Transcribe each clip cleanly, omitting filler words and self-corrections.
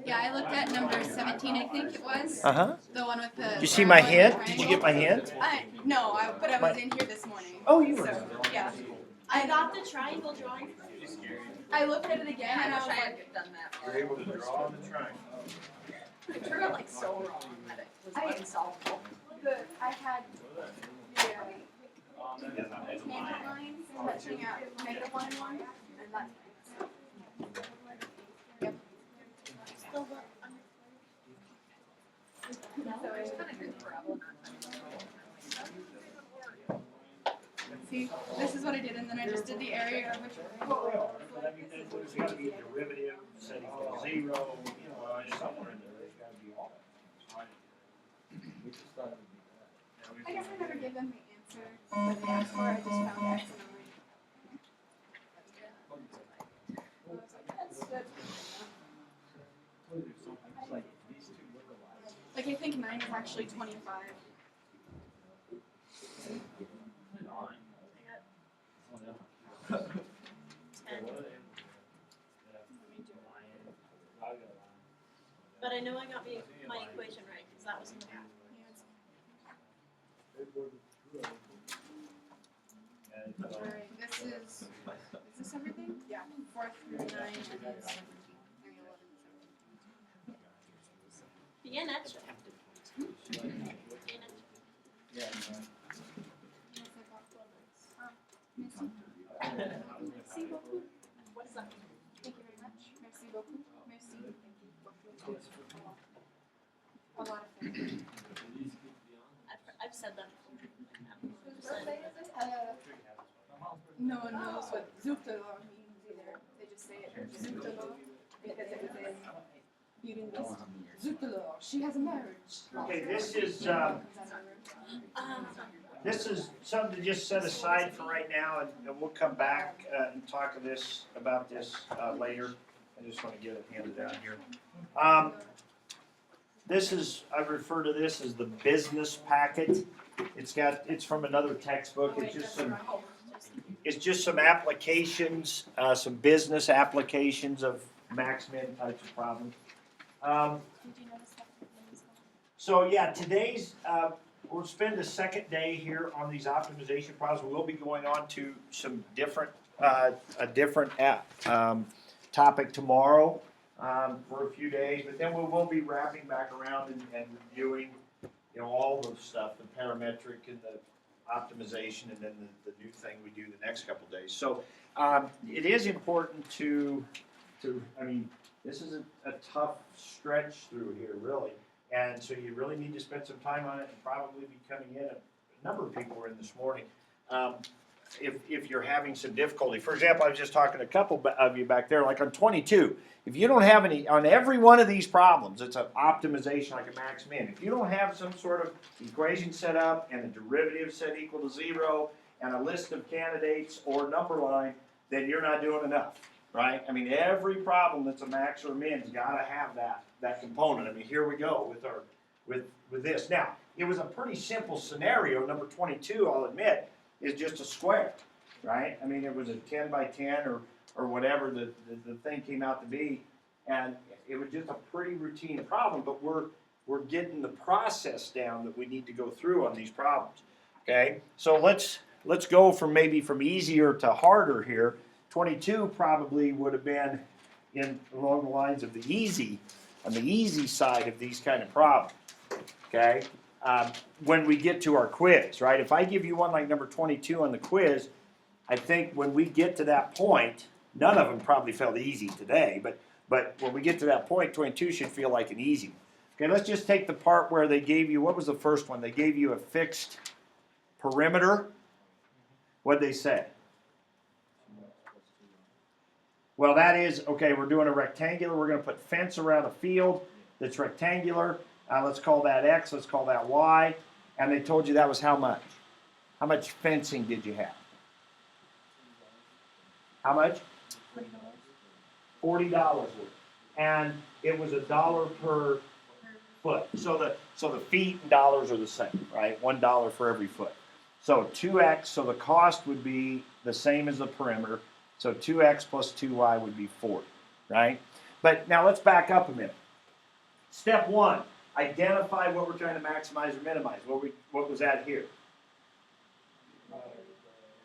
Yeah, I looked at number 17, I think it was. Uh-huh. The one with the. Did you see my hint? Did you get my hint? No, but I was in here this morning. Oh, you were. So, yeah. I got the triangle drawing. I looked at it again and I was like, done that. You're able to draw the triangle. It turned out like so wrong that it was unsolvable. I had the tangent lines touching at negative 1 and 1, and that's. Yep. So it's kind of good for See, this is what I did, and then I just did the area of which. Well, that means there's got to be a derivative set equal to 0, you know, somewhere in there. There's got to be all that. I guess I never gave them the answer for the asked for. I just found X and I. Like I think 9 is actually 25. But I know I got my equation right because that was in the back. Alright, this is this everything? Yeah. 4 through 9 and 17. Bien hecho. Merci beaucoup. What is that? Thank you very much. Merci beaucoup. Merci. A lot of things. I've said that before. No one knows what Zooptolog means either. They just say it Zooptolog because it was in Beauty and the Beast. Zooptolog, she has emerged. Okay, this is something to just set aside for right now, and we'll come back and talk about this later. I just want to get it handed down here. I refer to this as the business packet. It's from another textbook. It's just some applications, some business applications of max-min types of problems. So yeah, today's we'll spend the second day here on these optimization problems. We'll be going on to some different a different topic tomorrow for a few days, but then we will be wrapping back around and reviewing, you know, all the stuff, the parametric and the optimization, and then the new thing we do the next couple days. So it is important to I mean, this is a tough stretch through here, really. And so you really need to spend some time on it and probably be coming in. A number of people were in this morning. If you're having some difficulty, for example, I was just talking to a couple of you back there, like on 22. If you don't have any, on every one of these problems, it's an optimization like a max min. If you don't have some sort of equation set up and a derivative set equal to 0 and a list of candidates or number line, then you're not doing enough, right? I mean, every problem that's a max or a min's got to have that component. I mean, here we go with this. Now, it was a pretty simple scenario. Number 22, I'll admit, is just a square, right? I mean, it was a 10 by 10 or whatever the thing came out to be, and it was just a pretty routine problem, but we're getting the process down that we need to go through on these problems, okay? So let's go from easier to harder here. 22 probably would have been along the lines of the easy, on the easy side of these kind of problems, okay? When we get to our quiz, right? If I give you one like number 22 on the quiz, I think when we get to that point, none of them probably felt easy today, but when we get to that point, 22 should feel like an easy one. Okay, let's just take the part where they gave you, what was the first one? They gave you a fixed perimeter. What'd they say? Well, that is, okay, we're doing a rectangular. We're going to put fence around a field that's rectangular. Let's call that X. Let's call that Y. And they told you that was how much? How much fencing did you have? How much? $40 worth. And it was $1 per foot. So the feet and dollars are the same, right? $1 for every foot. So 2x, so the cost would be the same as the perimeter. So 2x plus 2y would be 40, right? But now let's back up a minute. Step one, identify what we're trying to maximize or minimize. What was that here?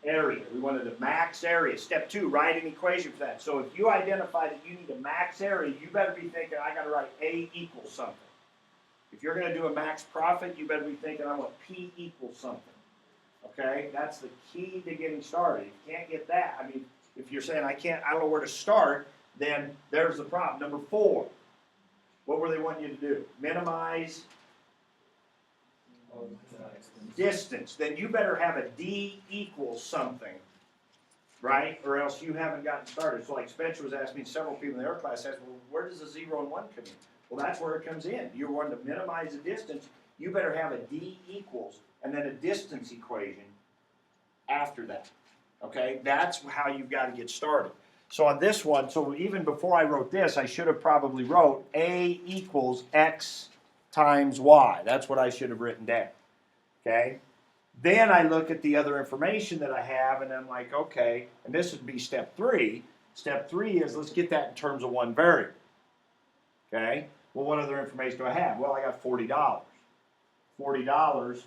Area. We wanted a max area. Step two, write an equation for that. So if you identify that you need a max area, you better be thinking, I got to write A equals something. If you're going to do a max profit, you better be thinking, I want P equals something. Okay? That's the key to getting started. If you can't get that, I mean, if you're saying, I don't know where to start, then there's the problem. Number 4, what were they wanting you to do? Minimize distance. Then you better have a D equals something, right? Or else you haven't gotten started. So like Spencer was asking me, several people in their class asked, well, where does the 0 and 1 come in? Well, that's where it comes in. You're wanting to minimize the distance. You better have a D equals and then a distance equation after that. Okay? That's how you've got to get started. So on this one, so even before I wrote this, I should have probably wrote A equals X times Y. That's what I should have written down. Okay? Then I look at the other information that I have and I'm like, okay, and this would be step 3. Step 3 is let's get that in terms of one variable. Okay? Well, what other information do I have? Well, I got $40. $40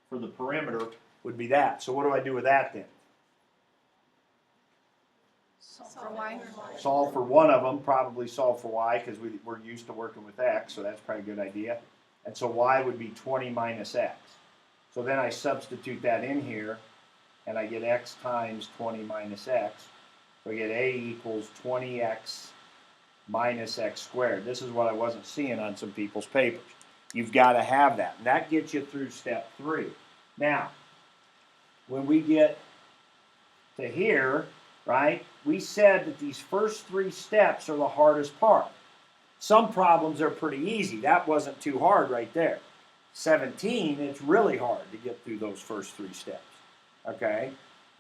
for the perimeter would be that. So what do I do with that then? Solve for Y. Solve for one of them, probably solve for Y because we're used to working with X, so that's probably a good idea. And so Y would be 20 minus X. So then I substitute that in here and I get X times 20 minus X. So I get A equals 20X minus X squared. This is what I wasn't seeing on some people's papers. You've got to have that. And that gets you through step 3. Now, when we get to here, right, we said that these first 3 steps are the hardest part. Some problems are pretty easy. That wasn't too hard right there. 17, it's really hard to get through those first 3 steps. Okay?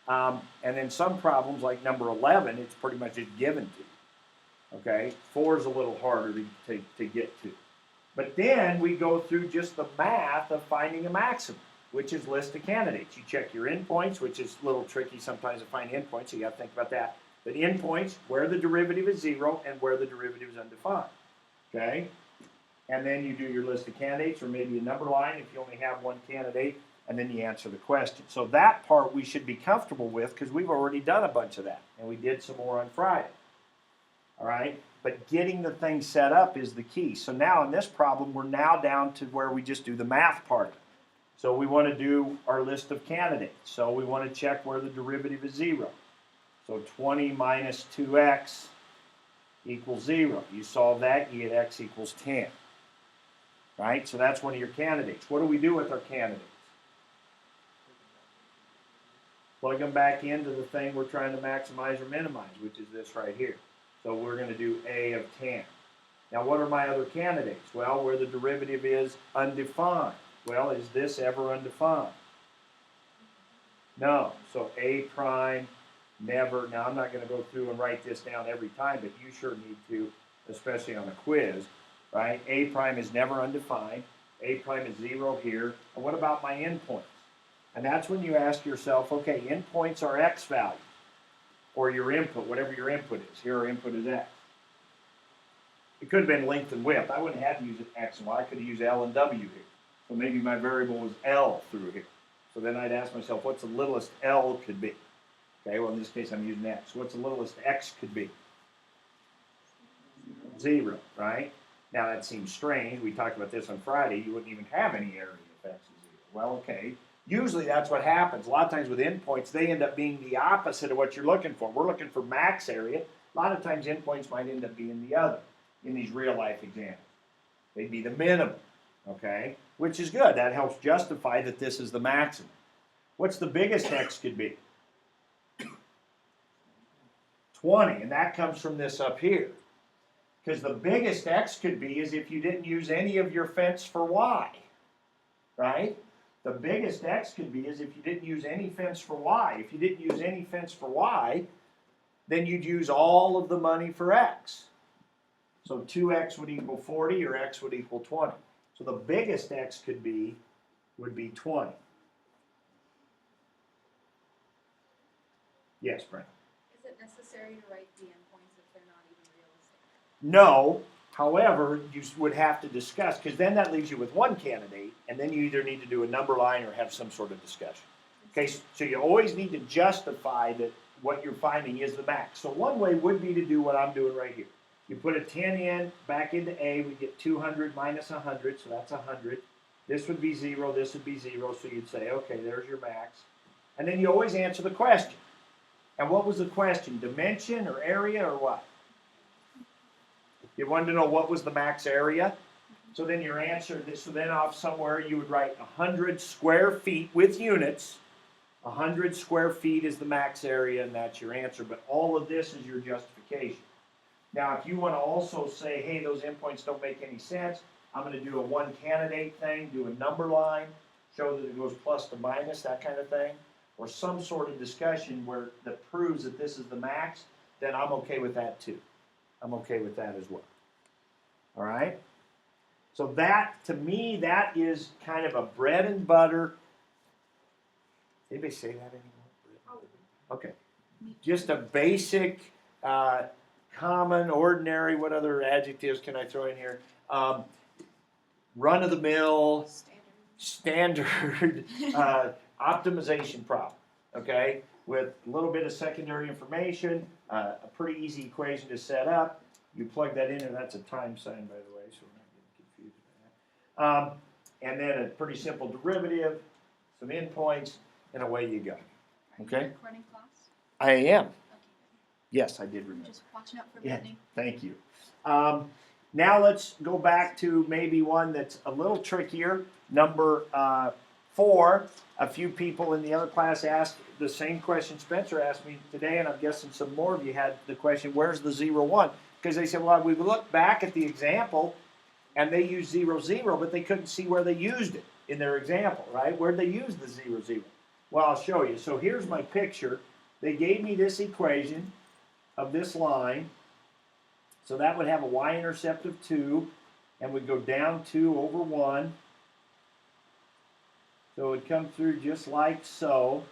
And then some problems like number 11, it's pretty much just given to you. Okay? 4 is a little harder to get to. But then we go through just the math of finding a maximum, which is list of candidates. You check your endpoints, which is a little tricky sometimes to find endpoints, so you got to think about that. But endpoints, where the derivative is 0 and where the derivative is undefined. Okay? And then you do your list of candidates, or maybe a number line if you only have one candidate, and then you answer the question. So that part we should be comfortable with because we've already done a bunch of that, and we did some more on Friday. All right? But getting the thing set up is the key. So now in this problem, we're now down to where we just do the math part of it. So we want to do our list of candidates. So we want to check where the derivative is 0. So 20 minus 2x equals 0. You solve that, you get x equals 10. Right? So that's one of your candidates. What do we do with our candidates? Plug them back into the thing we're trying to maximize or minimize, which is this right here. So we're going to do A of 10. Now what are my other candidates? Well, where the derivative is undefined. Well, is this ever undefined? No. So A prime never. Now I'm not going to go through and write this down every time, but you sure need to, especially on a quiz. Right? A prime is never undefined. A prime is 0 here. And what about my endpoints? And that's when you ask yourself, okay, endpoints are x values, or your input, whatever your input is. Here our input is x. It could have been length and width. I wouldn't have to use x and y. I could have used L and W here. So maybe my variable was L through here. So then I'd ask myself, what's the littlest L could be? Okay, well in this case I'm using x. What's the littlest x could be? 0, right? Now that seems strange. We talked about this on Friday. You wouldn't even have any area if x is 0. Well, okay. Usually that's what happens. A lot of times with endpoints, they end up being the opposite of what you're looking for. We're looking for max area. A lot of times endpoints might end up being the other in these real life examples. They'd be the minimum, okay? Which is good. That helps justify that this is the maximum. What's the biggest x could be? 20, and that comes from this up here. Because the biggest x could be is if you didn't use any of your fence for y, right? The biggest x could be is if you didn't use any fence for y. If you didn't use any fence for y, then you'd use all of the money for x. So 2x would equal 40 or x would equal 20. So the biggest x would be 20. Yes, Brent? Is it necessary to write the endpoints if they're not even realistic? No. However, you would have to discuss, because then that leaves you with one candidate, and then you either need to do a number line or have some sort of discussion. Okay, so you always need to justify that what you're finding is the max. So one way would be to do what I'm doing right here. You put a 10 in, back into A, we get 200 minus 100, so that's 100. This would be 0, this would be 0, so you'd say, okay, there's your max. And then you always answer the question. And what was the question? Dimension or area or what? You wanted to know what was the max area? So then your answer, so then off somewhere you would write 100 square feet with units. 100 square feet is the max area, and that's your answer. But all of this is your justification. Now, if you want to also say, hey, those endpoints don't make any sense, I'm going to do a one candidate thing, do a number line, show that it goes plus to minus, that kind of thing, or some sort of discussion where that proves that this is the max, then I'm okay with that too. I'm okay with that as well. All right? So that, to me, that is kind of a bread and butter. Anybody say that anymore? Okay. Just a basic, common, ordinary, what other adjectives can I throw in here? Run-of-the-mill, standard optimization problem, okay? With a little bit of secondary information, a pretty easy equation to set up. You plug that in, and that's a time sign, by the way, so we're not getting confused with that. And then a pretty simple derivative, some endpoints, and away you go. Okay? Are you recording class? I am. Okay. Yes, I did remember. Just watching out for Yeah. bending. Thank you. Now let's go back to maybe one that's a little trickier. Number 4. A few people in the other class asked the same question Spencer asked me today, and I'm guessing some more of you had the question, where's the 0, 1? Because they said, well, we looked back at the example, and they used 0, 0, but they couldn't see where they used it in their example, right? Where'd they use the 0, 0? Well, I'll show you. So here's my picture. They gave me this equation of this line. So that would have a y-intercept of 2, and would go down 2 over 1. So it would come through just like so.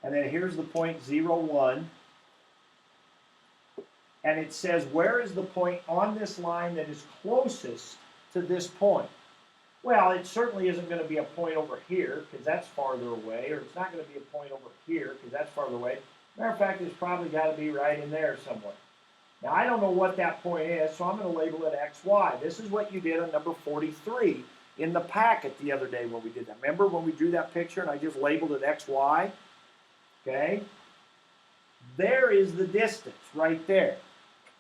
And then here's the point 0, 1. And it says, where is the point on this line that is closest to this point? Well, it certainly isn't going to be a point over here, because that's farther away, or it's not going to be a point over here, because that's farther away. Matter of fact, it's probably got to be right in there somewhere. Now, I don't know what that point is, so I'm going to label it XY. This is what you did on number 43 in the packet the other day when we did that. Remember when we drew that picture and I just labeled it XY? Okay? There is the distance right there.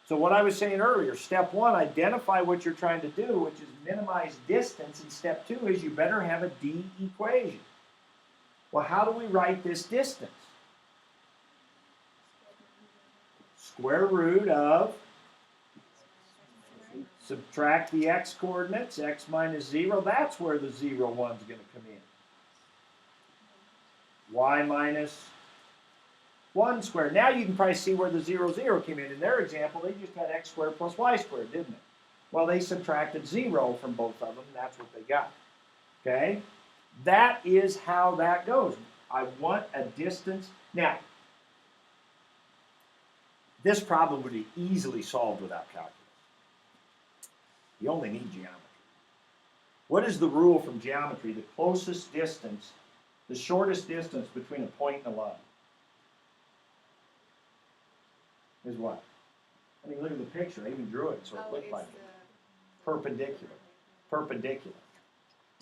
So what I was saying earlier, step 1, identify what you're trying to do, which is minimize distance, and step 2 is you better have a D equation. Well, how do we write this distance? Square root of, subtract the x coordinates, x minus 0, that's where the 0, 1 is going to come in. Y minus 1 squared. Now you can probably see where the 0, 0 came in. In their example, they just had x squared plus y squared, didn't they? Well, they subtracted 0 from both of them, and that's what they got. Okay? That is how that goes. I want a distance. Now, this problem would be easily solved without calculus. You only need geometry. What is the rule from geometry? The closest distance, the shortest distance between a point and a line is what? I mean, look at the picture. I even drew it, so it looked like it. Perpendicular. Perpendicular.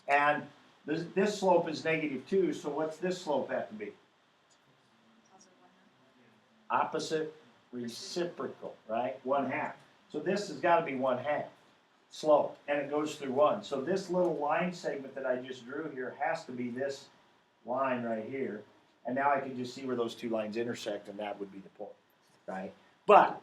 And this slope is -2, so what's this slope have to be? Opposite reciprocal, right? 1/2. So this has got to be 1/2 slope, and it goes through 1. So this little line segment that I just drew here has to be this line right here. And now I can just see where those two lines intersect, and that would be the point, right? But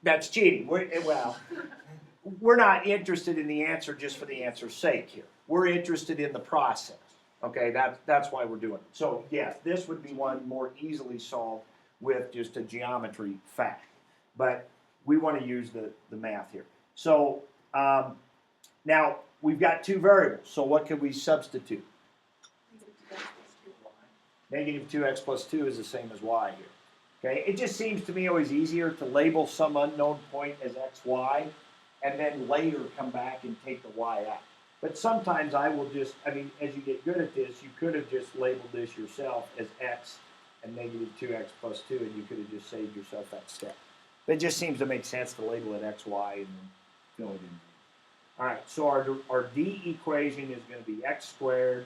that's cheating. We're not interested in the answer just for the answer's sake here. We're interested in the process. Okay, that's why we're doing it. So yes, this would be one more easily solved with just a geometry fact. But we want to use the math here. So now we've got 2 variables. So what can we substitute? -2x plus 2 is the same as y here. Okay, it just seems to me always easier to label some unknown point as xy and then later come back and take the y out. But sometimes I will just, I mean, as you get good at this, you could have just labeled this yourself as x and negative 2x plus 2, and you could have just saved yourself that step. But it just seems to make sense to label it xy and then fill it in. All right, so our D equation is going to be x squared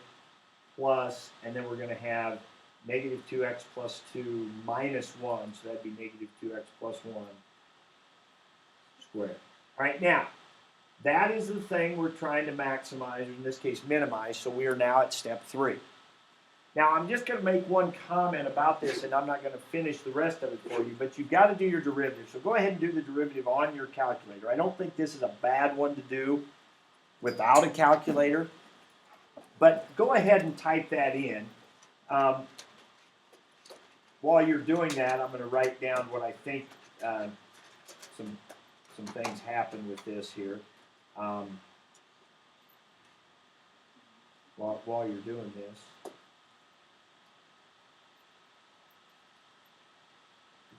plus, and then we're going to have negative 2x plus 2 minus 1, so that'd be negative 2x plus 1 squared. All right, now, that is the thing we're trying to maximize, or in this case minimize, so we are now at step 3. Now, I'm just going to make one comment about this, and I'm not going to finish the rest of it for you, but you've got to do your derivative. So go ahead and do the derivative on your calculator. I don't think this is a bad one to do without a calculator, but go ahead and type that in. While you're doing that, I'm going to write down what I think some things happen with this here. While you're doing this.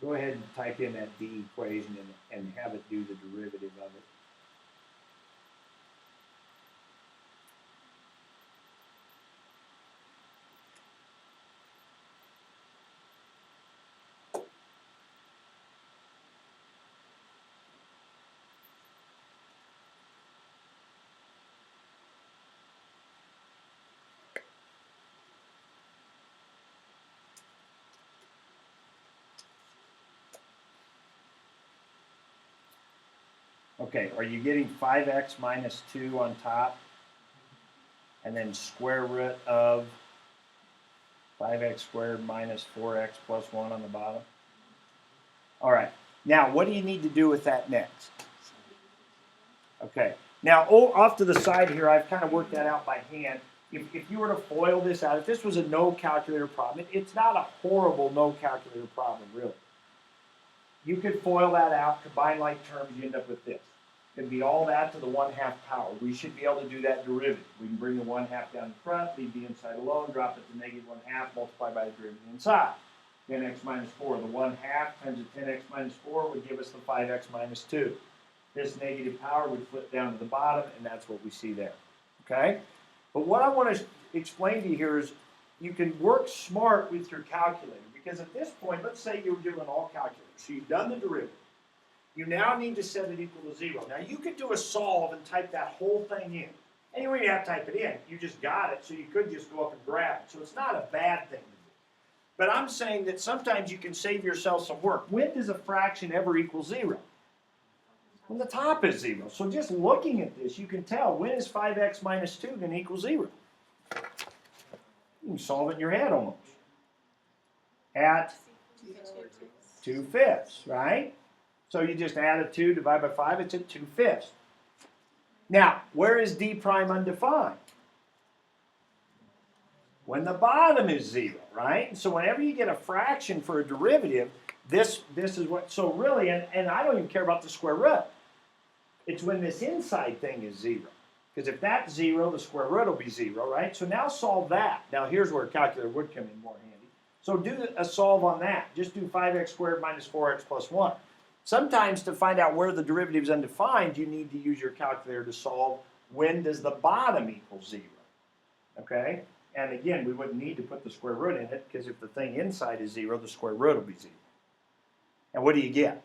Go ahead and type in that D equation and have it do the derivative of it. Okay, are you getting 5x minus 2 on top? And then square root of 5x squared minus 4x plus 1 on the bottom? All right, now what do you need to do with that next? Okay, now off to the side here, I've kind of worked that out by hand. If you were to FOIL this out, if this was a no calculator problem, it's not a horrible no calculator problem, really. You could FOIL that out, combine like terms, you end up with this. It'd be all that to the 1/2 power. We should be able to do that derivative. We can bring the 1/2 down in front, leave the inside alone, drop it to negative 1/2, multiply by the derivative inside. 10x minus 4. The 1/2 times the 10x minus 4 would give us the 5x minus 2. This negative power would flip down to the bottom, and that's what we see there. Okay? But what I want to explain to you here is you can work smart with your calculator, because at this point, let's say you're doing all calculators. So you've done the derivative. You now need to set it equal to 0. Now you could do a solve and type that whole thing in. And you wouldn't have to type it in. You just got it, so you could just go up and grab it. So it's not a bad thing to do. But I'm saying that sometimes you can save yourself some work. When does a fraction ever equal 0? When the top is 0. So just looking at this, you can tell, when is 5x minus 2 going to equal 0? You can solve it in your head almost. At 2/5, right? So you just add a 2, divide by 5, it's at 2/5. Now, where is d prime undefined? When the bottom is 0, right? So whenever you get a fraction for a derivative, this is what, so really, and I don't even care about the square root. It's when this inside thing is 0. Because if that's 0, the square root will be 0, right? So now solve that. Now here's where a calculator would come in more handy. So do a solve on that. Just do 5x squared minus 4x plus 1. Sometimes to find out where the derivative is undefined, you need to use your calculator to solve when does the bottom equal 0. Okay? And again, we wouldn't need to put the square root in it, because if the thing inside is 0, the square root will be 0. And what do you get?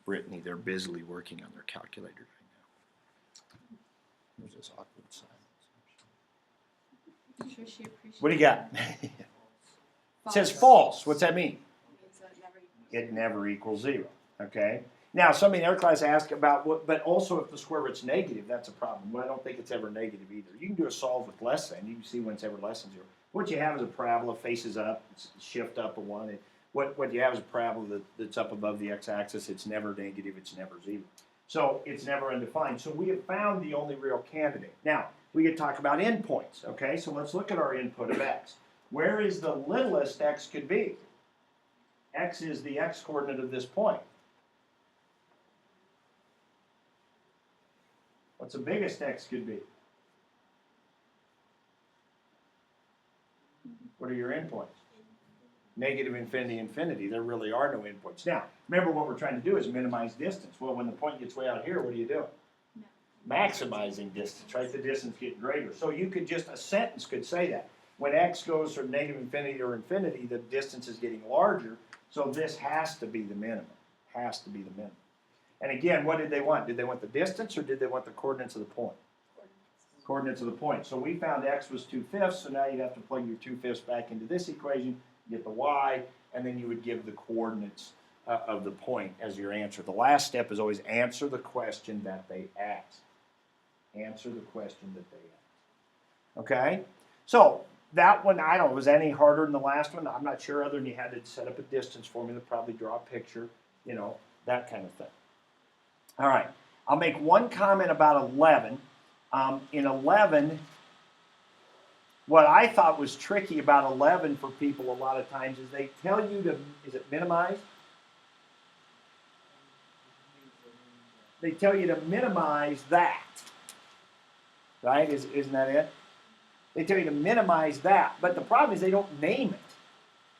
Brittany, they're busily working on their calculator right now. There's this awkward silence. I'm sure she appreciates What do you got? It False. says false. What's that mean? Means that it never equals It never equals 0. Okay? Now, somebody in our class asked about what, but also if the square root's negative, that's a problem. Well, I don't think it's ever negative either. You can do a solve with less than. You can see when it's ever less than 0. What you have is a parabola, faces up, it's shift up a 1. What you have is a parabola that's up above the x-axis. It's never negative. It's never 0. So it's never undefined. So we have found the only real candidate. Now, we could talk about endpoints. Okay, so let's look at our input of x. Where is the littlest x could be? X is the x-coordinate of this point. What's the biggest x could be? What are your endpoints? Negative infinity, infinity. There really are no endpoints. Now, remember what we're trying to do is minimize distance. Well, when the point gets way out here, what are you doing? Maximizing distance, right? The distance getting greater. So you could just, a sentence could say that. When x goes from negative infinity to infinity, the distance is getting larger. So this has to be the minimum. Has to be the minimum. And again, what did they want? Did they want the distance or did they want the coordinates of the point? Coordinates of the point. So we found x was 2/5, so now you'd have to plug your 2/5 back into this equation, get the y, and then you would give the coordinates of the point as your answer. The last step is always answer the question that they ask. Answer the question that they ask. Okay? So that one, I don't know, was any harder than the last one? I'm not sure, other than you had to set up a distance formula, probably draw a picture, you know, that kind of thing. All right. I'll make one comment about 11. In 11, what I thought was tricky about 11 for people a lot of times is they tell you to, is it minimize? They tell you to minimize that, right? Isn't that it? They tell you to minimize that, but the problem is they don't name it.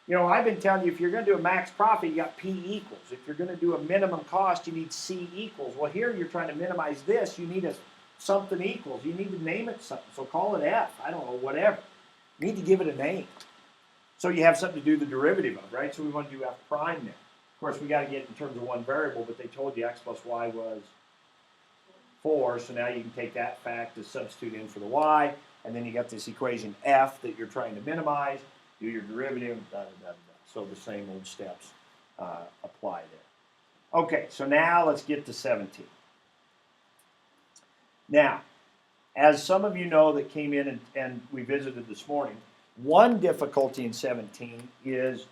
You know, I've been telling you if you're going to do a max profit, you got P equals. If you're going to do a minimum cost, you need C equals. Well, here you're trying to minimize this, you need a something equals. You need to name it something. So call it F. I don't know, whatever. You need to give it a name. So you have something to do the derivative of, right? So we want to do F prime there. Of course, we got to get in terms of one variable, but they told you x plus y was 4. So now you can take that fact to substitute in for the y. And then you got this equation F that you're trying to minimize. Do your derivative, da, da, da, da. So the same old steps apply there. Okay, so now let's get to 17. Now, as some of you know that came in and we visited this morning, one difficulty in 17 is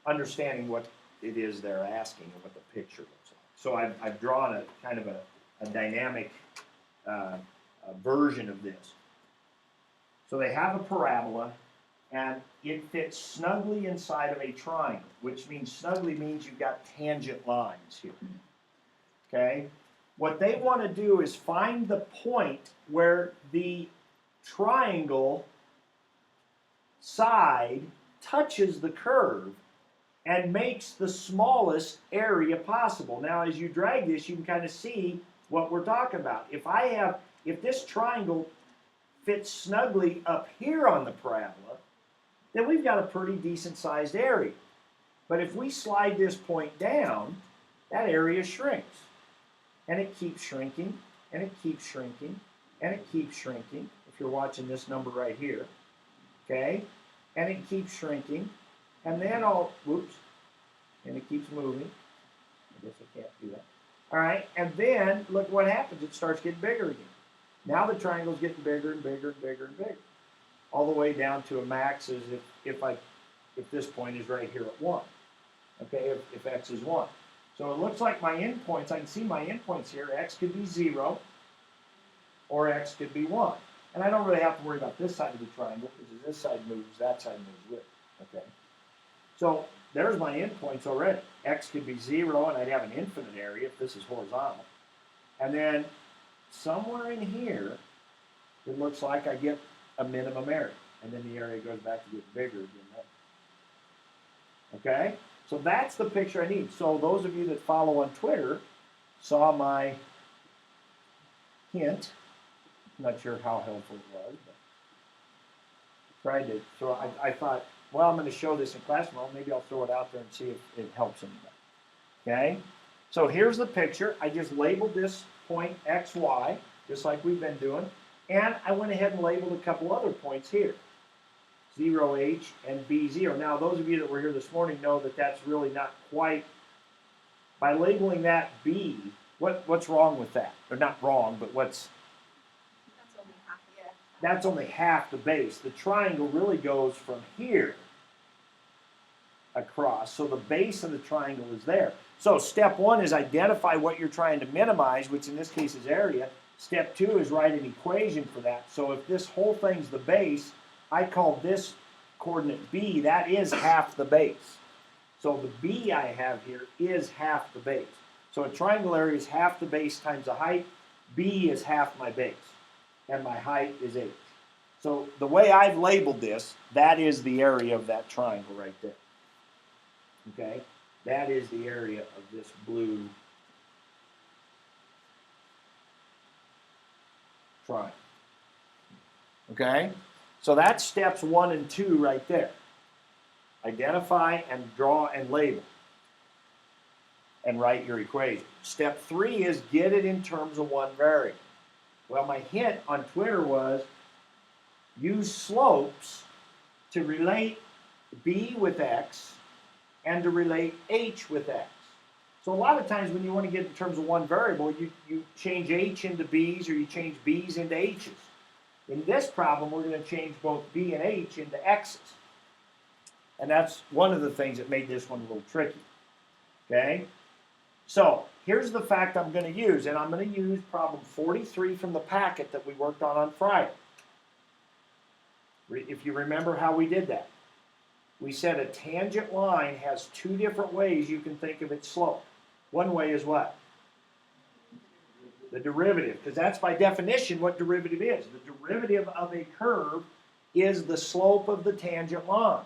understanding what it is they're asking and what the picture looks like. So I've drawn a kind of a dynamic version of this. So they have a parabola, and it fits snugly inside of a triangle, which means snugly means you've got tangent lines here. Okay? What they want to do is find the point where the triangle side touches the curve and makes the smallest area possible. Now, as you drag this, you can kind of see what we're talking about. If this triangle fits snugly up here on the parabola, then we've got a pretty decent sized area. But if we slide this point down, that area shrinks. And it keeps shrinking, and it keeps shrinking, and it keeps shrinking. If you're watching this number right here, okay? And it keeps shrinking, and then and it keeps moving. I guess I can't do that. All right, and then look what happens. It starts getting bigger again. Now the triangle's getting bigger and bigger and bigger and bigger, all the way down to a max as if this point is right here at 1. Okay, if x is 1. So it looks like my endpoints, I can see my endpoints here. X could be 0, or x could be 1. And I don't really have to worry about this side of the triangle, because as this side moves, that side moves with it. Okay. So there's my endpoints already. X could be 0, and I'd have an infinite area if this is horizontal. And then somewhere in here, it looks like I get a minimum area. And then the area goes back to get bigger again. Okay? So that's the picture I need. So those of you that follow on Twitter saw my hint. I'm not sure how helpful it was, but tried to. So I thought, well, I'm going to show this in class tomorrow. Maybe I'll throw it out there and see if it helps anybody. Okay? So here's the picture. I just labeled this point X, Y, just like we've been doing. And I went ahead and labeled a couple other points here. 0H and B0. Now, those of you that were here this morning know that that's really not quite, by labeling that B, what's wrong with that? Or not wrong, but That's only half, yeah. that's only half the base. The triangle really goes from here across. So the base of the triangle is there. So step 1 is identify what you're trying to minimize, which in this case is area. Step 2 is write an equation for that. So if this whole thing's the base, I call this coordinate B, that is half the base. So the B I have here is half the base. So a triangle area is half the base times the height. B is half my base, and my height is h. So the way I've labeled this, that is the area of that triangle right there. Okay? That is the area of this blue triangle. Okay? So that's steps 1 and 2 right there. Identify and draw and label. And write your equation. Step 3 is get it in terms of one variable. Well, my hint on Twitter was use slopes to relate b with x and to relate h with x. So a lot of times when you want to get in terms of one variable, you change h into b's or you change b's into h's. In this problem, we're going to change both b and h into x's. And that's one of the things that made this one a little tricky. Okay? So, here's the fact I'm going to use, and I'm going to use problem 43 from the packet that we worked on Friday. If you remember how we did that. We said a tangent line has 2 different ways you can think of its slope. One way is what? The derivative, because that's by definition what derivative is. The derivative of a curve is the slope of the tangent line.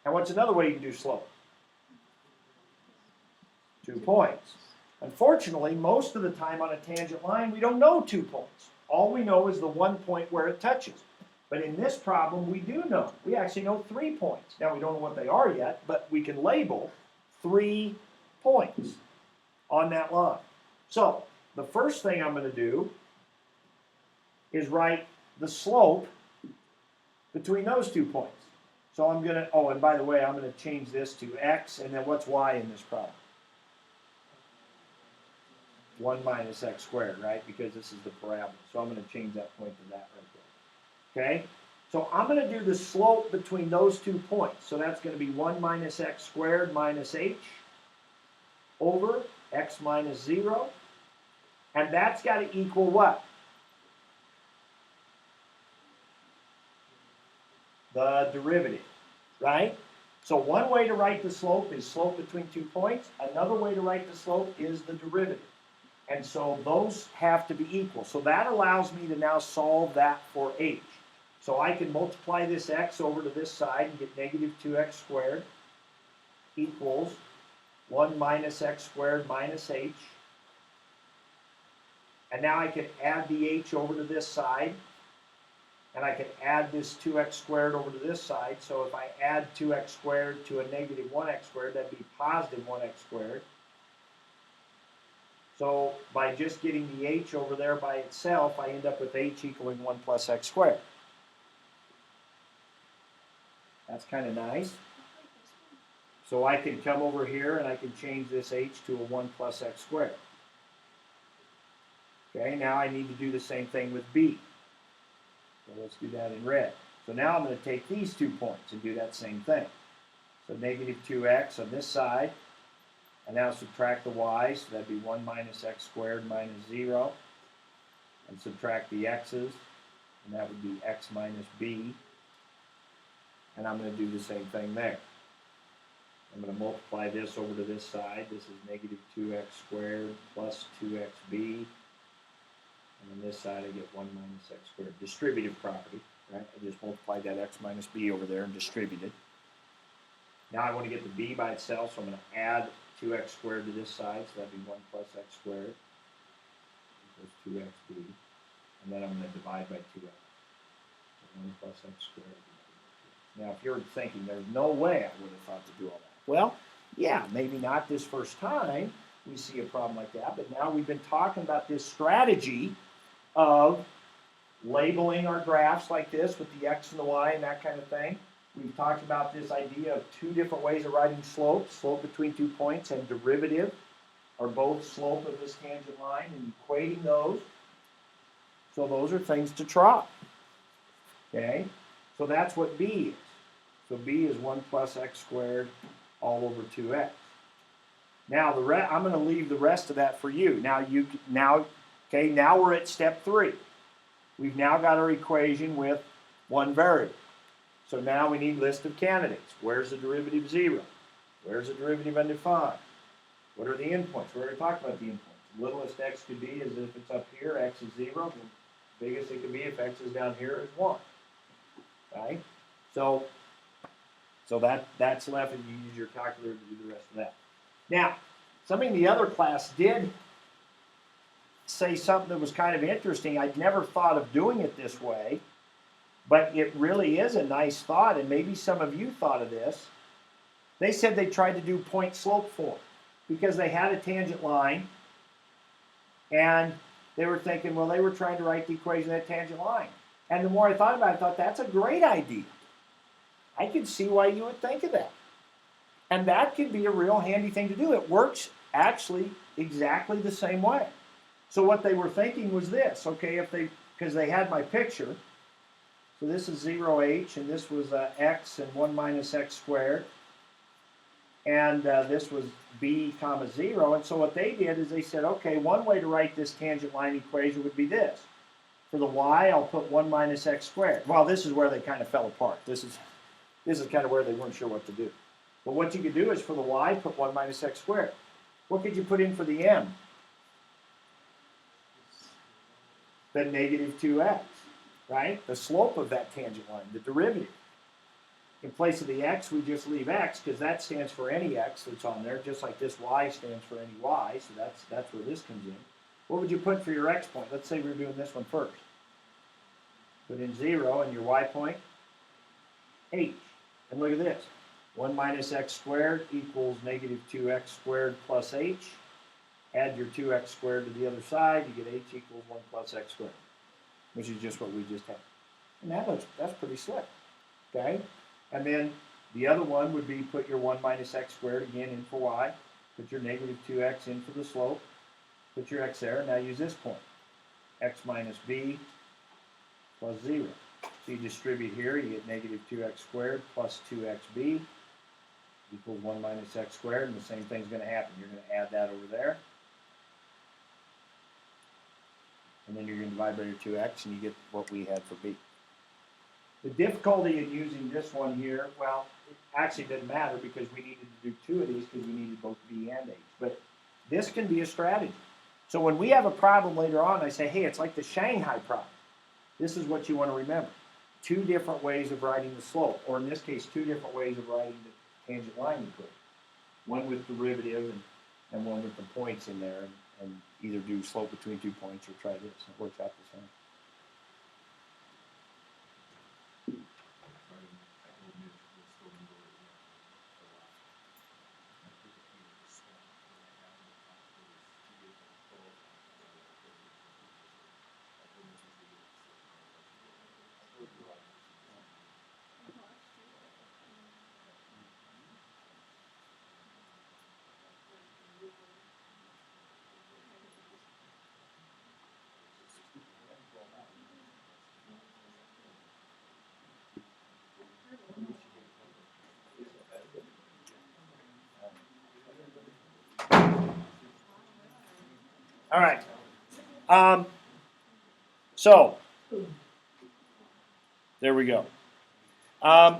And what's another way you can do slope? 2 points. Unfortunately, most of the time on a tangent line, we don't know 2 points. All we know is the 1 point where it touches. But in this problem, we do know. We actually know 3 points. Now, we don't know what they are yet, but we can label 3 points on that line. So, the first thing I'm going to do is write the slope between those 2 points. So I'm going to, oh, and by the way, I'm going to change this to x, and then what's y in this problem? 1 minus x squared, right? Because this is the parabola. So I'm going to change that point to that right there. Okay? So I'm going to do the slope between those 2 points. So that's going to be 1 minus x squared minus h over x minus 0. And that's got to equal what? The derivative, right? So one way to write the slope is slope between 2 points. Another way to write the slope is the derivative. And so those have to be equal. So that allows me to now solve that for h. So I can multiply this x over to this side and get negative 2x squared equals 1 minus x squared minus h. And now I can add the h over to this side. And I can add this 2x squared over to this side. So if I add 2x squared to a negative 1x squared, that'd be positive 1x squared. So by just getting the h over there by itself, I end up with h equaling 1 plus x squared. That's kind of nice. So I can come over here and I can change this h to a 1 plus x squared. Okay, now I need to do the same thing with b. So let's do that in red. So now I'm going to take these 2 points and do that same thing. So negative 2x on this side. And now subtract the y, so that'd be 1 minus x squared minus 0. And subtract the x's, and that would be x minus b. And I'm going to do the same thing there. I'm going to multiply this over to this side. This is negative 2x squared plus 2xb. And on this side, I get 1 minus x squared. Distributive property, right? I just multiplied that x minus b over there and distributed. Now I want to get the b by itself, so I'm going to add 2x squared to this side, so that'd be 1 plus x squared equals 2xb. And then I'm going to divide by 2x. So 1 plus x squared. Now, if you're thinking, there's no way I would have thought to do all that. Well, yeah, maybe not this first time we see a problem like that, but now we've been talking about this strategy of labeling our graphs like this with the x and the y and that kind of thing. We've talked about this idea of 2 different ways of writing slope, slope between 2 points and derivative, are both slope of this tangent line, and equating those. So those are things to try. Okay? So that's what b is. So b is 1 plus x squared all over 2x. Now I'm going to leave the rest of that for you. Now we're at step 3. We've now got our equation with one variable. So now we need list of candidates. Where's the derivative 0? Where's the derivative undefined? What are the endpoints? We already talked about the endpoints. Littlest x could be is if it's up here, x is 0. The biggest it could be if x is down here is 1. Right? So that's left, and you use your calculator to do the rest of that. Now, something the other class did say something that was kind of interesting. I'd never thought of doing it this way, but it really is a nice thought, and maybe some of you thought of this. They said they tried to do point slope form because they had a tangent line, and they were thinking, well, they were trying to write the equation of that tangent line. And the more I thought about it, I thought, that's a great idea. I could see why you would think of that. And that could be a real handy thing to do. It works actually exactly the same way. So what they were thinking was this, okay, because they had my picture. So this is 0h, and this was x and 1 minus x squared. And this was b comma 0. And so what they did is they said, okay, one way to write this tangent line equation would be this. For the y, I'll put 1 minus x squared. Well, this is where they kind of fell apart. This is kind of where they weren't sure what to do. But what you could do is for the y, put 1 minus x squared. What could you put in for the m? The negative 2x, right? The slope of that tangent line, the derivative. In place of the x, we just leave x because that stands for any x that's on there, just like this y stands for any y, so that's where this comes in. What would you put for your x point? Let's say we're doing this one first. Put in 0 and your y point, h. And look at this. 1 minus x squared equals negative 2x squared plus h. Add your 2x squared to the other side, you get h equals 1 plus x squared, which is just what we just had. And that's pretty slick, okay? And then the other one would be put your 1 minus x squared again in for y, put your negative 2x in for the slope, put your x there, now use this point, x minus b plus 0. So you distribute here, you get negative 2x squared plus 2xb equals 1 minus x squared, and the same thing's going to happen. You're going to add that over there. And then you're going to divide by your 2x, and you get what we had for b. The difficulty in using this one here, well, it actually doesn't matter because we needed to do 2 of these because we needed both b and h. But this can be a strategy. So when we have a problem later on, I say, hey, it's like the Shanghai problem. This is what you want to remember. 2 different ways of writing the slope, or in this case, 2 different ways of writing the tangent line equation. One with derivative and one with the points in there, and either do slope between 2 points or try this. It works out the same. All right. So there we go. Why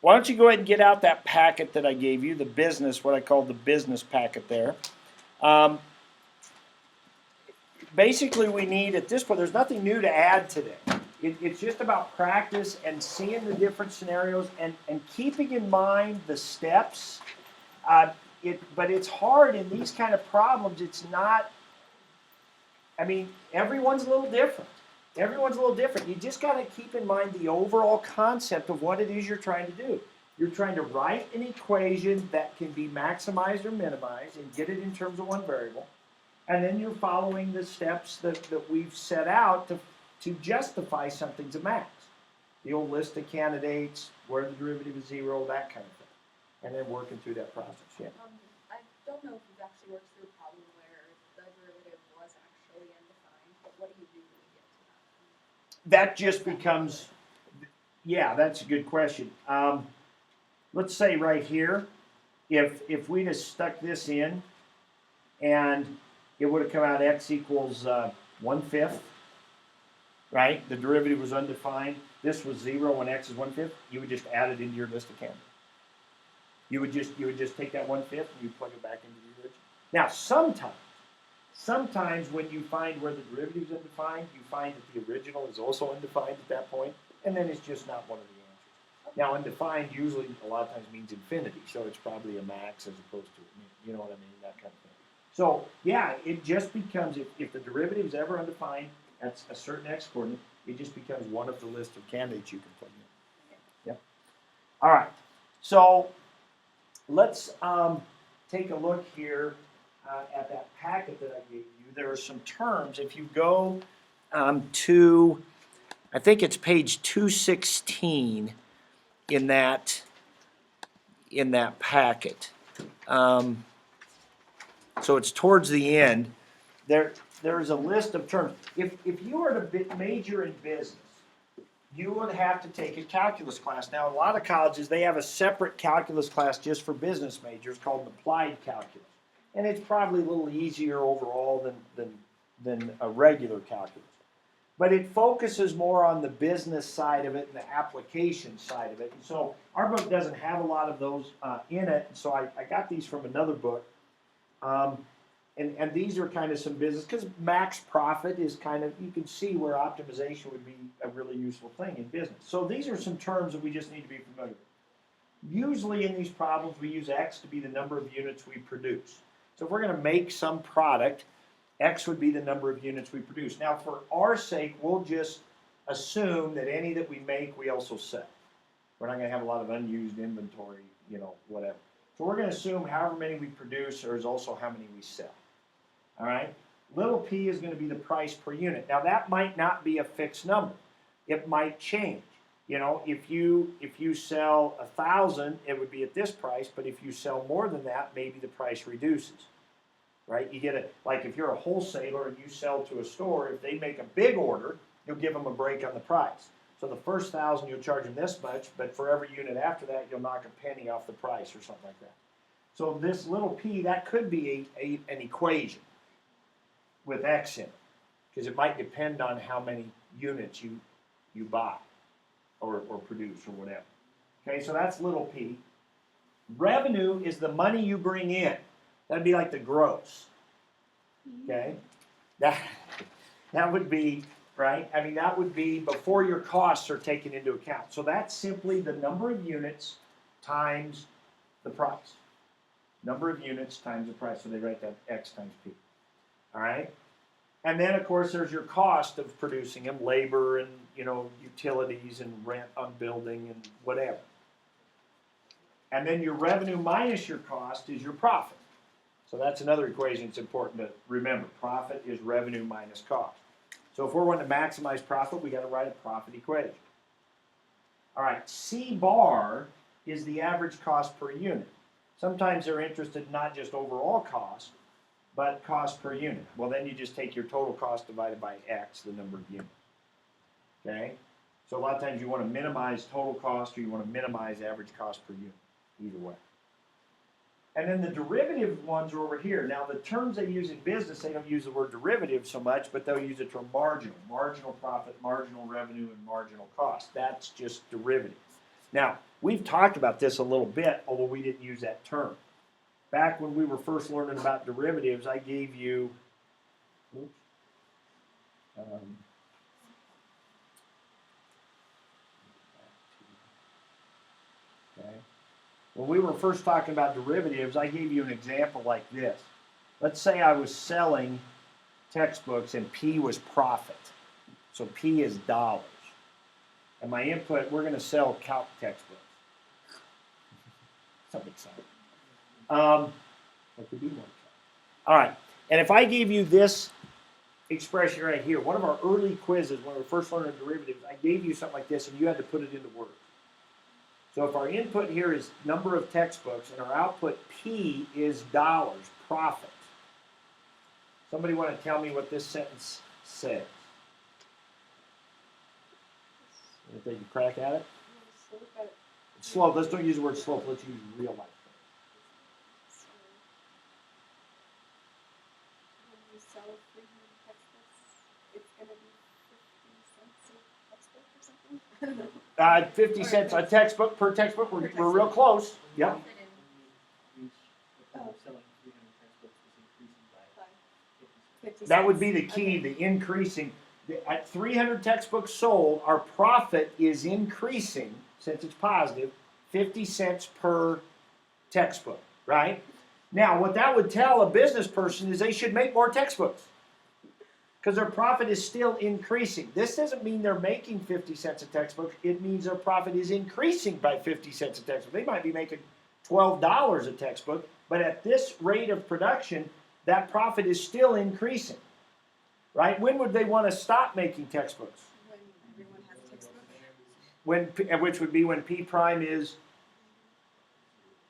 don't you go ahead and get out that packet that I gave you, the business, what I call the business packet there. Basically, we need, at this point, there's nothing new to add today. It's just about practice and seeing the different scenarios and keeping in mind the steps. But it's hard in these kind of problems. It's not, I mean, everyone's a little different. Everyone's a little different. You just got to keep in mind the overall concept of what it is you're trying to do. You're trying to write an equation that can be maximized or minimized and get it in terms of one variable. And then you're following the steps that we've set out to justify something's a max. The old list of candidates, where the derivative is 0, that kind of thing. And then working through that process, yeah. I don't know if you've actually worked through a problem where the derivative was actually undefined, but what do you do when you get to that? That just becomes, yeah, that's a good question. Let's say right here, if we just stuck this in and it would have come out x equals 1/5, right? The derivative was undefined. This was 0 when x is 1/5. You would just add it into your list of candidates. You would just take that 1/5 and you plug it back into the original. Now, sometimes Sometimes when you find where the derivative is undefined, you find that the original is also undefined at that point, and then it's just not one of the answers. Now, undefined usually a lot of times means infinity, so it's probably a max as opposed to a min, you know what I mean, that kind of thing. So, yeah, it just becomes, if the derivative is ever undefined at a certain x coordinate, it just becomes one of the list of candidates you can plug in. Yep. All right, so let's take a look here at that packet that I gave you. There are some terms. If you go to, I think it's page 216 in that packet. So it's towards the end. There's a list of terms. If you were to major in business, you would have to take a calculus class. Now, a lot of colleges, they have a separate calculus class just for business majors called applied calculus. And it's probably a little easier overall than a regular calculus. But it focuses more on the business side of it and the application side of it. And so our book doesn't have a lot of those in it. So I got these from another book. And these are kind of some business, because max profit is kind of, you can see where optimization would be a really useful thing in business. So these are some terms that we just need to be familiar with. Usually in these problems, we use X to be the number of units we produce. So if we're going to make some product, X would be the number of units we produce. Now, for our sake, we'll just assume that any that we make, we also sell. We're not going to have a lot of unused inventory, you know, whatever. So we're going to assume however many we produce, there is also how many we sell. All right? Little p is going to be the price per unit. Now, that might not be a fixed number. It might change. You know, if you sell 1,000, it would be at this price, but if you sell more than that, maybe the price reduces. Right? You get it, like if you're a wholesaler and you sell to a store, if they make a big order, you'll give them a break on the price. So the first 1,000, you'll charge them this much, but for every unit after that, you'll knock a penny off the price or something like that. So this little p, that could be an equation with X in it, because it might depend on how many units you buy or produce or whatever. Okay, so that's little p. Revenue is the money you bring in. That'd be like the gross. Okay, that would be, right? I mean, that would be before your costs are taken into account. So that's simply the number of units times the price. Number of units times the price. So they write that X times P. All right? And then, of course, there's your cost of producing them, labor and, you know, utilities and rent on building and whatever. And then your revenue minus your cost is your profit. So that's another equation that's important to remember. Profit is revenue minus cost. So if we're wanting to maximize profit, we got to write a profit equation. All right, C bar is the average cost per unit. Sometimes they're interested in not just overall cost, but cost per unit. Well, then you just take your total cost divided by X, the number of units. Okay? So a lot of times you want to minimize total cost or you want to minimize average cost per unit, either way. And then the derivative ones are over here. Now, the terms they use in business, they don't use the word derivative so much, but they'll use the term marginal. Marginal profit, marginal revenue, and marginal cost. That's just derivative. Now, we've talked about this a little bit, although we didn't use that term. Back when we were first learning about derivatives, I gave you, okay. When we were first talking about derivatives, I gave you an example like this. Let's say I was selling textbooks and P was profit. So P is dollars. And my input, we're going to sell calc textbooks. Something exciting. What could be more exciting? All right. And if I gave you this expression right here, one of our early quizzes when we were first learning derivatives, I gave you something like this and you had to put it into words. So if our input here is number of textbooks and our output P is dollars, profit. Somebody want to tell me what this sentence says? Want to take a crack at it? It's slow. Let's don't use the word slope. Let's use real life. When you sell 300 textbooks, it's going to be 50 cents a textbook or something? 50 cents a textbook per textbook. We're real close. Yep. Selling 300 textbooks is increasing by 50 That would be the cents. key, Okay. the increasing. At 300 textbooks sold, our profit is increasing, since it's positive, 50 cents per textbook, right? Now, what that would tell a business person is they should make more textbooks, because their profit is still increasing. This doesn't mean they're making 50 cents a textbook. It means their profit is increasing by 50 cents a textbook. They might be making $12 a textbook, but at this rate of production, that profit is still increasing, right? When would they want to stop making textbooks? When everyone has a textbook. Which would be when P prime is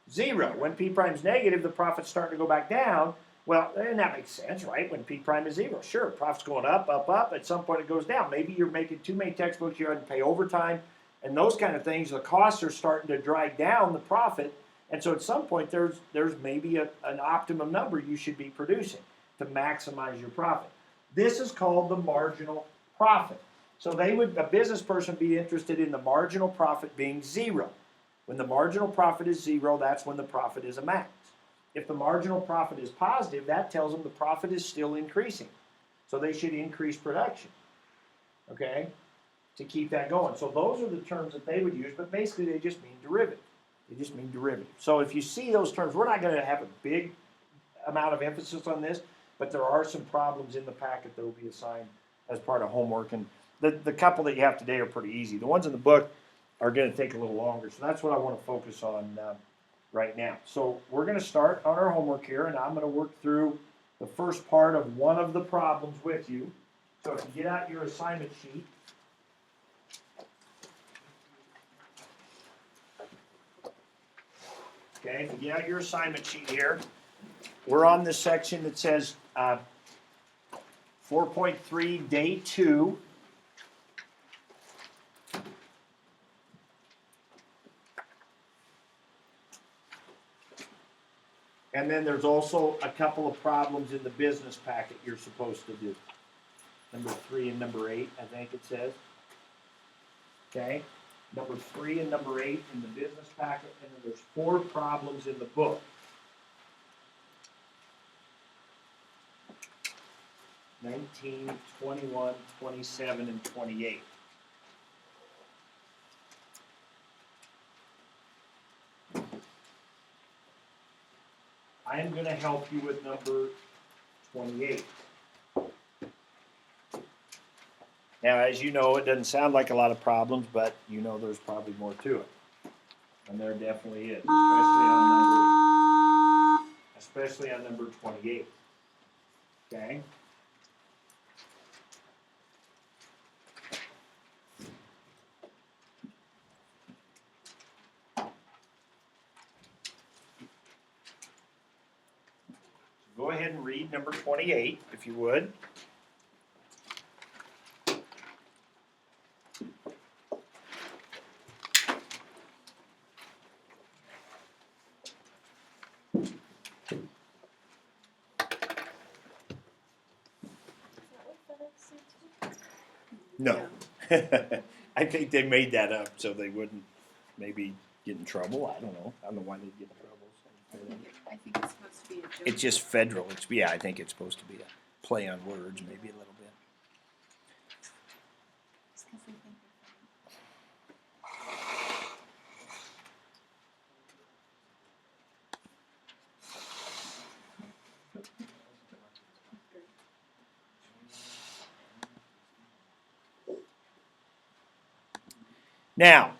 0. When P prime is negative, the profit's starting to go back down. Well, and that makes sense, right? When P prime is 0, sure, profit's going up, up, up. At some point, it goes down. Maybe you're making too many textbooks. You have to pay overtime and those kind of things. The costs are starting to drive down the profit, and so at some point, there's maybe an optimum number you should be producing to maximize your profit. This is called the marginal profit. So a business person be interested in the marginal profit being 0. When the marginal profit is 0, that's when the profit is a max. If the marginal profit is positive, that tells them the profit is still increasing. So they should increase production, okay, to keep that going. So those are the terms that they would use, but basically they just mean derivative. They just mean derivative. So if you see those terms, we're not going to have a big amount of emphasis on this, but there are some problems in the packet that will be assigned as part of homework. And the couple that you have today are pretty easy. The ones in the book are going to take a little longer. So that's what I want to focus on right now. So we're going to start on our homework here, and I'm going to work through the first part of one of the problems with you. So if you get out your assignment sheet, okay, if you get out your assignment sheet here, we're on this section that says 4.3, day 2. And then there's also a couple of problems in the business packet you're supposed to do. Number 3 and number 8, I think it says. Okay? Number 3 and number 8 in the business packet, and then there's 4 problems in the book. 19, 21, 27, and 28. I am going to help you with number 28. Now, as you know, it doesn't sound like a lot of problems, but you know there's probably more to it. And there definitely is, especially on number 28. Okay? Go ahead and read number 28, if you would. No. I think they made that up so they wouldn't maybe get in trouble. I don't know. I don't know why they'd get in trouble. I think it's supposed to be a joke. It's just federal. I think it's supposed to be a play on words, maybe a little bit. Just 'cause they think they're Now,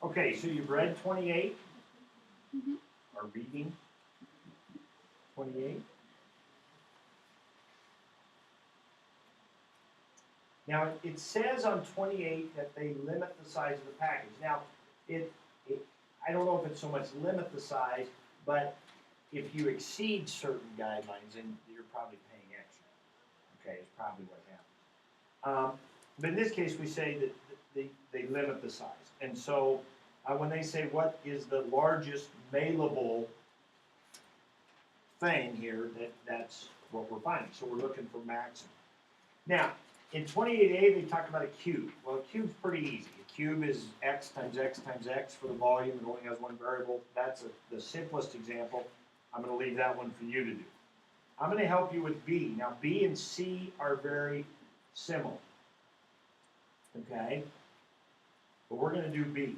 okay, so you've read 28, or reading 28. Now, it says on 28 that they limit the size of the package. Now, I don't know if it's so much limit the size, but if you exceed certain guidelines, then you're probably paying extra. Okay, is probably what happens. But in this case, we say that they limit the size. And so when they say what is the largest mailable thing here, that's what we're finding. So we're looking for maximum. Now, in 28A, they talk about a cube. Well, a cube's pretty easy. A cube is x times x times x for the volume. It only has one variable. That's the simplest example. I'm going to leave that one for you to do. I'm going to help you with B. Now, B and C are very similar. Okay? But we're going to do B.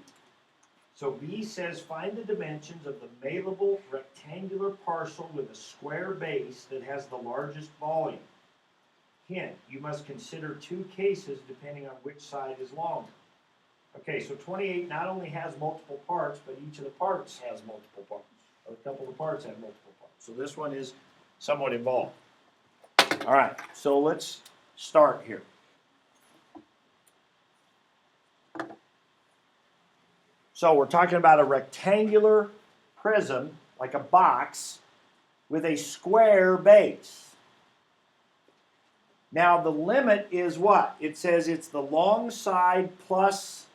So B says find the dimensions of the malleable rectangular parcel with a square base that has the largest volume. Hint, you must consider two cases depending on which side is longer. Okay, so 28 not only has multiple parts, but each of the parts has multiple parts. Or a couple of parts have multiple parts. So this one is somewhat involved. All right, so let's start here. So we're talking about a rectangular prism, like a box, with a square base. Now the limit is what? It says it's the long side plus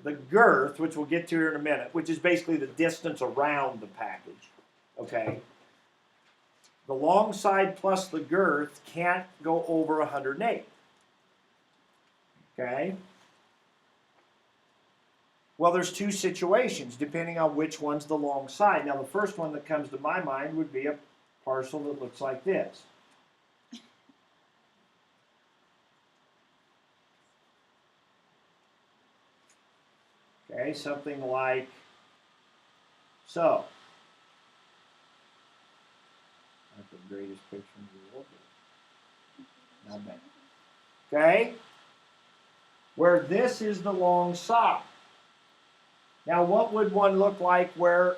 the girth, which we'll get to here in a minute, which is basically the distance around the package. Okay? The long side plus the girth can't go over 108. Okay? Well, there's two situations depending on which one's the long side. Now, the first one that comes to my mind would be a parcel that looks like this. Okay, something like so. Not the greatest picture in the world. Not bad. Okay? Where this is the long side. Now, what would one look like where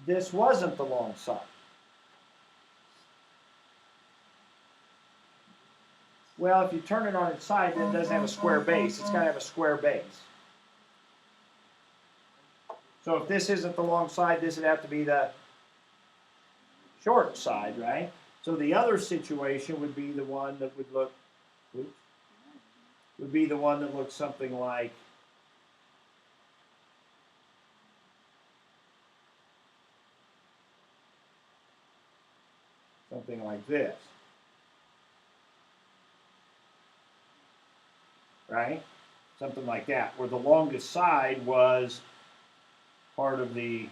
this wasn't the long side? Well, if you turn it on its side, then it doesn't have a square base. It's got to have a square base. So if this isn't the long side, this would have to be the short side, right? So the other situation would be the one that would look, would be the one that looks something like this, right? Something like that, where the longest side was part of the,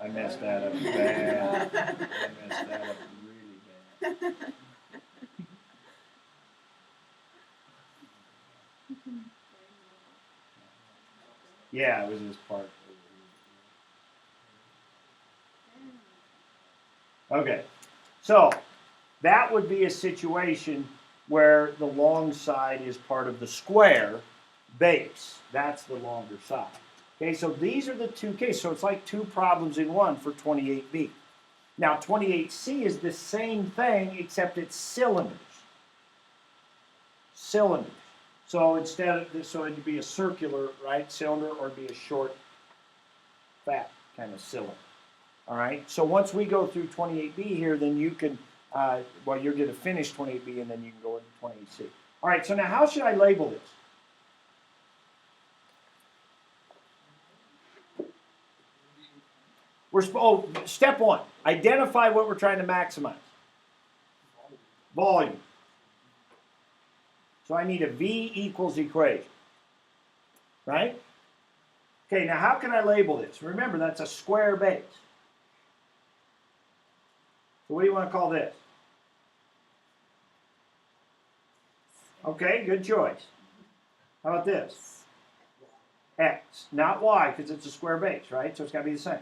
I messed that up bad. I messed that up really bad. Yeah, it was this part. Okay, so that would be a situation where the long side is part of the square base. That's the longer side. Okay, so these are the two cases. So it's like two problems in one for 28B. Now 28C is the same thing except it's cylinders. Cylinders. So instead of this, so it'd be a circular, right, cylinder, or it'd be a short, fat kind of cylinder. All right, so once we go through 28B here, then you can, well, you're going to finish 28B and then you can go into 28C. All right, so now how should I label this? Step one, identify what we're trying to maximize. Volume. So I need a V equals equation, right? Okay, now how can I label this? Remember, that's a square base. So what do you want to call this? Okay, good choice. How about this? X, not Y, because it's a square base, right? So it's got to be the same.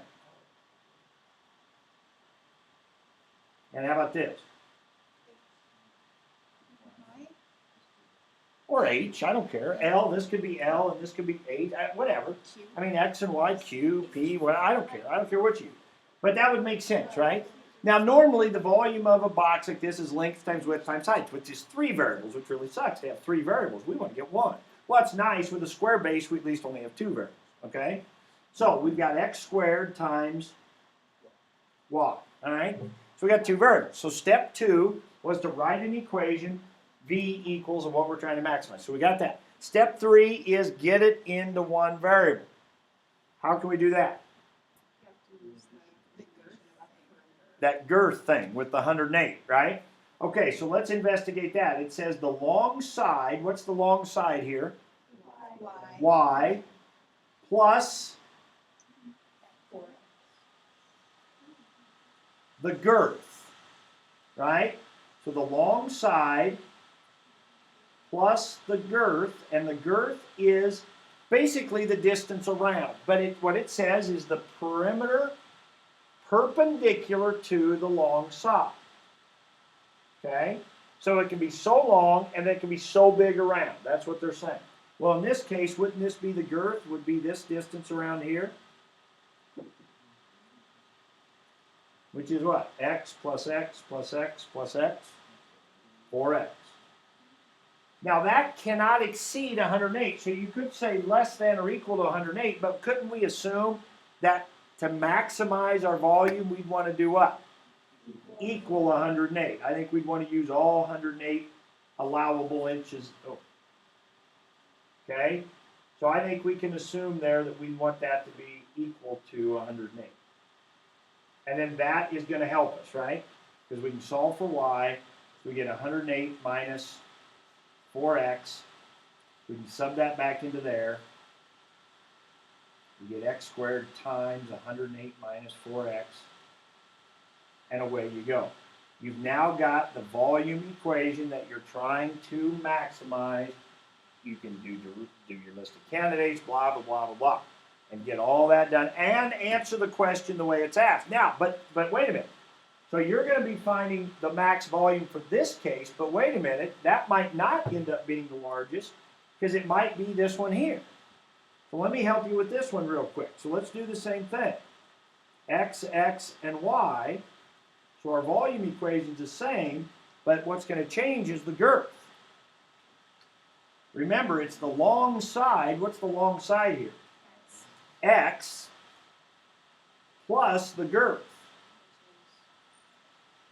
And how about this? Or H, I don't care. L, this could be L, and this could be H, whatever. I mean, X and Y, Q, P, whatever. I don't care. I don't care what you use. But that would make sense, right? Now, normally, the volume of a box like this is length times width times height, which is 3 variables, which really sucks. They have 3 variables. We want to get 1. Well, it's nice. With a square base, we at least only have 2 variables, okay? So we've got x squared times y, all right? So we got 2 variables. So step 2 was to write an equation, V equals of what we're trying to maximize. So we got that. Step 3 is get it into 1 variable. How can we do that? That girth thing with the 108, right? Okay, so let's investigate that. It says the long side, what's the long side here? Y plus the girth, right? So the long side plus the girth, and the girth is basically the distance around. But what it says is the perimeter perpendicular to the long side. Okay? So it can be so long and it can be so big around. That's what they're saying. Well, in this case, wouldn't this be the girth? Would be this distance around here? Which is what? X plus X plus X plus X? 4X. Now that cannot exceed 108. So you could say less than or equal to 108, but couldn't we assume that to maximize our volume, we'd want to do what? Equal 108. I think we'd want to use all 108 allowable inches. Oh. Okay? So I think we can assume there that we want that to be equal to 108. And then that is going to help us, right? Because we can solve for y. So we get 108 minus 4x. We can sub that back into there. We get x squared times 108 minus 4x. And away you go. You've now got the volume equation that you're trying to maximize. You can do your list of candidates, blah, blah, blah, blah, blah, and get all that done and answer the question the way it's asked. Now, but wait a minute. So you're going to be finding the max volume for this case, but wait a minute, that might not end up being the largest because it might be this one here. So let me help you with this one real quick. So let's do the same thing. X, X, and Y. So our volume equation is the same, but what's going to change is the girth. Remember, it's the long side. What's the long side here? X plus the girth.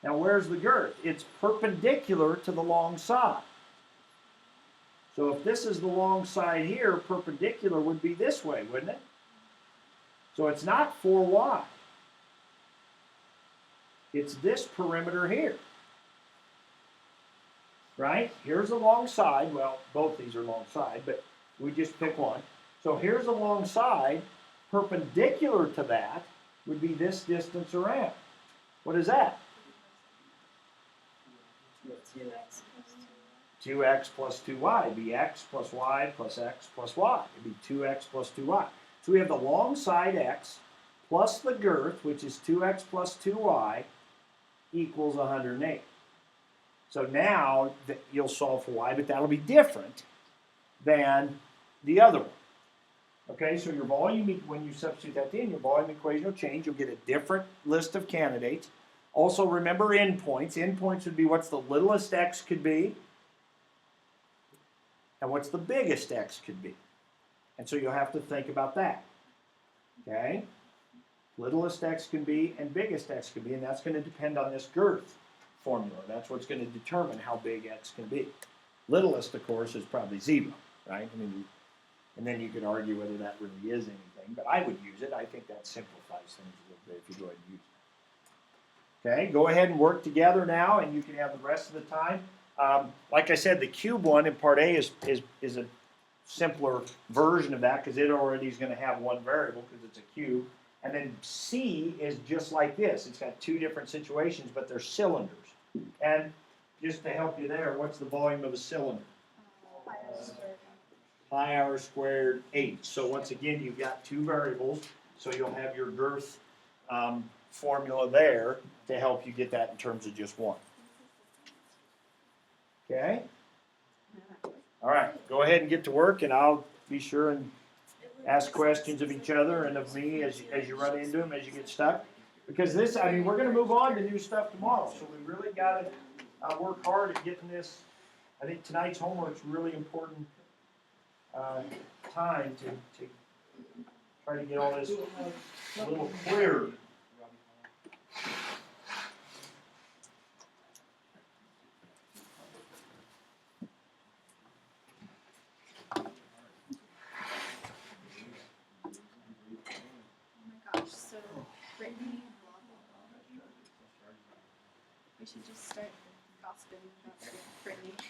Now, where's the girth? It's perpendicular to the long side. So if this is the long side here, perpendicular would be this way, wouldn't it? So it's not 4y. It's this perimeter here. Right? Here's the long side. Well, both these are long side, but we just pick one. So here's the long side. Perpendicular to that would be this distance around. What is that? 2x plus 2y. It'd be x plus y plus x plus y. It'd be 2x plus 2y. So we have the long side x plus the girth, which is 2x plus 2y, equals 108. So now you'll solve for y, but that'll be different than the other one. Okay, so your volume, when you substitute that in, your volume equation will change. You'll get a different list of candidates. Also remember endpoints. Endpoints would be what's the littlest x could be and what's the biggest x could be. And so you'll have to think about that. Okay? Littlest x can be and biggest x can be, and that's going to depend on this girth formula. That's what's going to determine how big x can be. Littlest, of course, is probably 0, right? I mean, and then you could argue whether that really is anything, but I would use it. I think that simplifies things a little bit if you go ahead and use it. Okay, go ahead and work together now, and you can have the rest of the time. Like I said, the cube one in part A is a simpler version of that because it already is going to have one variable because it's a cube. And then C is just like this. It's got two different situations, but they're cylinders. And just to help you there, what's the volume of a cylinder? Pi r squared h. So once again, you've got two variables, so you'll have your girth formula there to help you get that in terms of just one. Okay? All right, go ahead and get to work, and I'll be sure and ask questions of each other and of me as you run into them, as you get stuck. Because this, I mean, we're going to move on to new stuff tomorrow, so we really got to work hard at getting this. I think tonight's homework's really important time to try to get all this a little clearer.